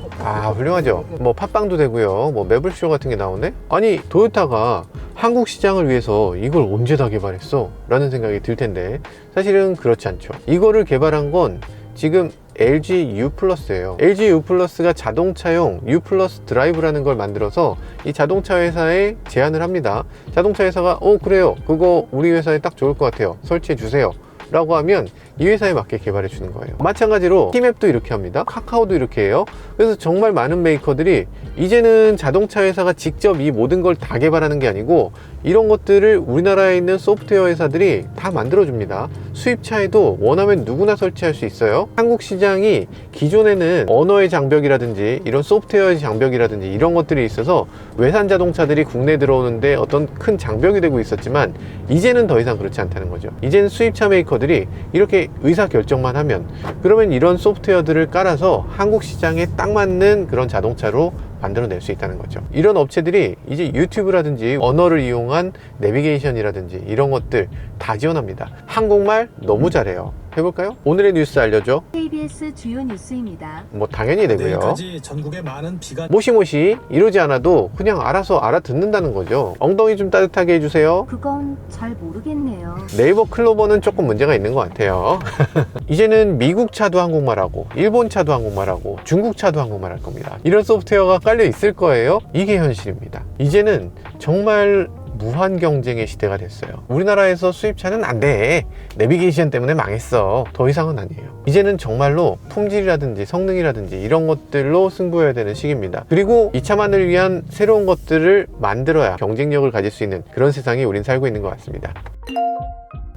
훌륭하죠. 뭐 팟빵도 되고요. 뭐 매블쇼 같은 게 나오네. 아니, 도요타가 한국 시장을 위해서 이걸 언제 다 개발했어? 라는 생각이 들 텐데, 사실은 그렇지 않죠. 이거를 개발한 건 지금 LG U 플러스예요. LG U 플러스가 자동차용 U 플러스 드라이브라는 걸 만들어서 이 자동차 회사에 제안을 합니다. 자동차 회사가 그래요, 그거 우리 회사에 딱 좋을 것 같아요, 설치해 주세요 라고 하면 이 회사에 맞게 개발해 주는 거예요. 마찬가지로 티맵도 이렇게 합니다. 카카오도 이렇게 해요. 그래서 정말 많은 메이커들이 이제는 자동차 회사가 직접 이 모든 걸 다 개발하는 게 아니고 이런 것들을 우리나라에 있는 소프트웨어 회사들이 다 만들어 줍니다. 수입차에도 원하면 누구나 설치할 수 있어요. 한국 시장이 기존에는 언어의 장벽이라든지 이런 소프트웨어의 장벽이라든지 이런 것들이 있어서 외산 자동차들이 국내에 들어오는데 어떤 큰 장벽이 되고 있었지만, 이제는 더 이상 그렇지 않다는 거죠. 이제는 수입차 메이커들이 이렇게 의사결정만 하면, 그러면 이런 소프트웨어들을 깔아서 한국 시장에 딱 맞는 그런 자동차로 만들어낼 수 있다는 거죠. 이런 업체들이 이제 유튜브라든지 언어를 이용한 내비게이션이라든지 이런 것들 다 지원합니다. 한국말 너무 잘해요. 해볼까요? 오늘의 뉴스 알려줘. KBS 주요 뉴스입니다. 뭐 당연히 되고요. 내일까지 전국에 많은 비가 모시모시 이러지 않아도 그냥 알아서 알아듣는다는 거죠. 엉덩이 좀 따뜻하게 해주세요. 그건 잘 모르겠네요. 네이버 클로버는 조금 문제가 있는 것 같아요. 이제는 미국 차도 한국말하고 일본 차도 한국말하고 중국 차도 한국말 할 겁니다. 이런 소프트웨어가 깔려 있을 거예요. 이게 현실입니다. 이제는 정말 무한 경쟁의 시대가 됐어요. 우리나라에서 수입차는 안 돼, 내비게이션 때문에 망했어, 더 이상은 아니에요. 이제는 정말로 품질이라든지 성능이라든지 이런 것들로 승부해야 되는 시기입니다. 그리고 이 차만을 위한 새로운 것들을 만들어야 경쟁력을 가질 수 있는 그런 세상에 우린 살고 있는 것 같습니다.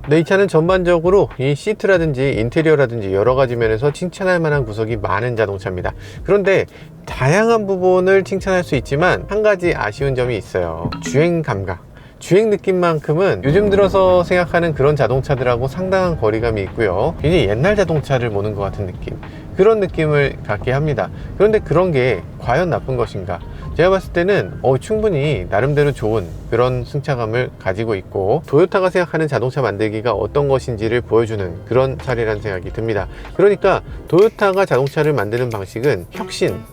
네, 이 차는 전반적으로 이 시트라든지 인테리어라든지 여러 가지 면에서 칭찬할 만한 구석이 많은 자동차입니다. 그런데 다양한 부분을 칭찬할 수 있지만 한 가지 아쉬운 점이 있어요. 주행 감각. 주행 느낌만큼은 요즘 들어서 생각하는 그런 자동차들하고 상당한 거리감이 있고요. 굉장히 옛날 자동차를 모는 것 같은 느낌, 그런 느낌을 갖게 합니다. 그런데 그런 게 과연 나쁜 것인가? 제가 봤을 때는 충분히 나름대로 좋은 그런 승차감을 가지고 있고, 도요타가 생각하는 자동차 만들기가 어떤 것인지를 보여주는 그런 사례라는 생각이 듭니다. 그러니까 도요타가 자동차를 만드는 방식은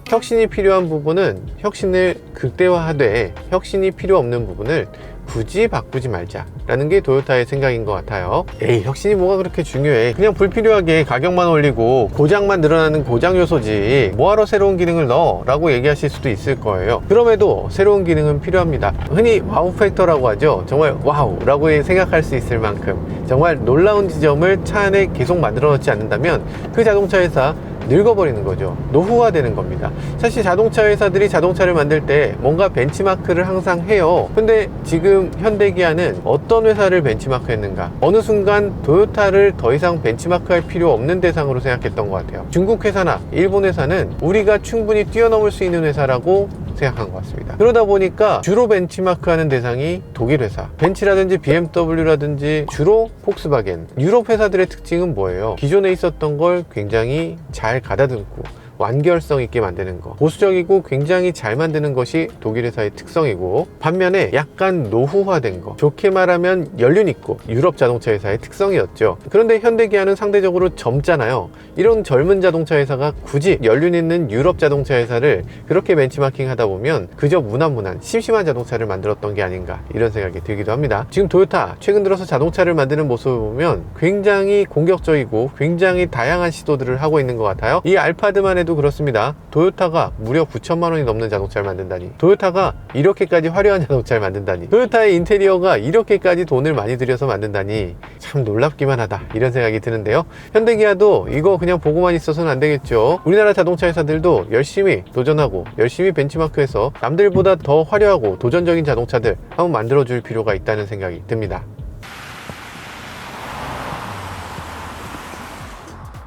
혁신이 필요한 부분은 혁신을 극대화하되, 혁신이 필요 없는 부분을 굳이 바꾸지 말자라는 게 도요타의 생각인 것 같아요. 혁신이 뭐가 그렇게 중요해, 그냥 불필요하게 가격만 올리고 고장만 늘어나는 고장 요소지 뭐하러 새로운 기능을 넣어? 라고 얘기하실 수도 있을 거예요. 그럼에도 새로운 기능은 필요합니다. 흔히 와우 팩터라고 하죠. 정말 와우 라고 생각할 수 있을 만큼 정말 놀라운 지점을 차 안에 계속 만들어 놓지 않는다면 그 자동차 회사 늙어버리는 거죠. 노후화되는 겁니다. 사실 자동차 회사들이 자동차를 만들 때 뭔가 벤치마크를 항상 해요. 근데 지금 현대기아는 어떤 회사를 벤치마크 했는가? 어느 순간 도요타를 더 이상 벤치마크 할 필요 없는 대상으로 생각했던 것 같아요. 중국 회사나 일본 회사는 우리가 충분히 뛰어넘을 수 있는 회사라고 생각한 것 같습니다. 그러다 보니까 주로 벤치마크하는 대상이 독일 회사, 벤츠라든지 BMW라든지 주로 폭스바겐. 유럽 회사들의 특징은 뭐예요? 기존에 있었던 걸 굉장히 잘 가다듬고 완결성 있게 만드는 거, 보수적이고 굉장히 잘 만드는 것이 독일 회사의 특성이고, 반면에 약간 노후화된 거, 좋게 말하면 연륜 있고 유럽 자동차 회사의 특성이었죠. 그런데 현대기아는 상대적으로 젊잖아요. 이런 젊은 자동차 회사가 굳이 연륜 있는 유럽 자동차 회사를 그렇게 벤치마킹 하다 보면 그저 무난무난 심심한 자동차를 만들었던 게 아닌가, 이런 생각이 들기도 합니다. 지금 도요타 최근 들어서 자동차를 만드는 모습을 보면 굉장히 공격적이고 굉장히 다양한 시도들을 하고 있는 것 같아요. 이 알파드만 해도 그렇습니다. 도요타가 무려 9천만 원이 넘는 자동차를 만든다니, 도요타가 이렇게까지 화려한 자동차를 만든다니, 도요타의 인테리어가 이렇게까지 돈을 많이 들여서 만든다니 참 놀랍기만 하다, 이런 생각이 드는데요. 현대기아도 이거 그냥 보고만 있어서는 안 되겠죠. 우리나라 자동차 회사들도 열심히 도전하고 열심히 벤치마크해서 남들보다 더 화려하고 도전적인 자동차들 한번 만들어줄 필요가 있다는 생각이 듭니다.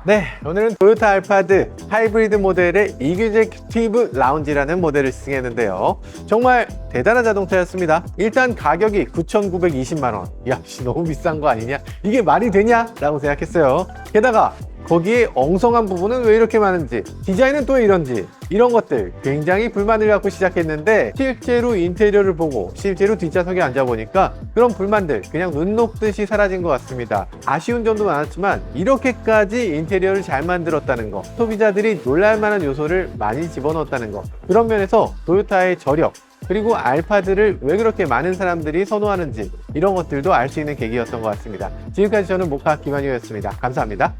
네, 오늘은 토요타 알파드 하이브리드 모델의 이그제큐티브 라운지라는 모델을 시승했는데요. 정말 대단한 자동차였습니다. 일단 가격이 9,920만원. 야, 너무 비싼 거 아니냐? 이게 말이 되냐? 라고 생각했어요. 게다가 거기에 엉성한 부분은 왜 이렇게 많은지, 디자인은 또 이런지, 이런 것들 굉장히 불만을 갖고 시작했는데, 실제로 인테리어를 보고 실제로 뒷좌석에 앉아보니까 그런 불만들 그냥 눈 녹듯이 사라진 것 같습니다. 아쉬운 점도 많았지만 이렇게까지 인테리어를 잘 만들었다는 거, 소비자들이 놀랄만한 요소를 많이 집어넣었다는 거, 그런 면에서 토요타의 저력, 그리고 알파드를 왜 그렇게 많은 사람들이 선호하는지, 이런 것들도 알 수 있는 계기였던 것 같습니다. 지금까지 저는 모카 김한효였습니다. 감사합니다.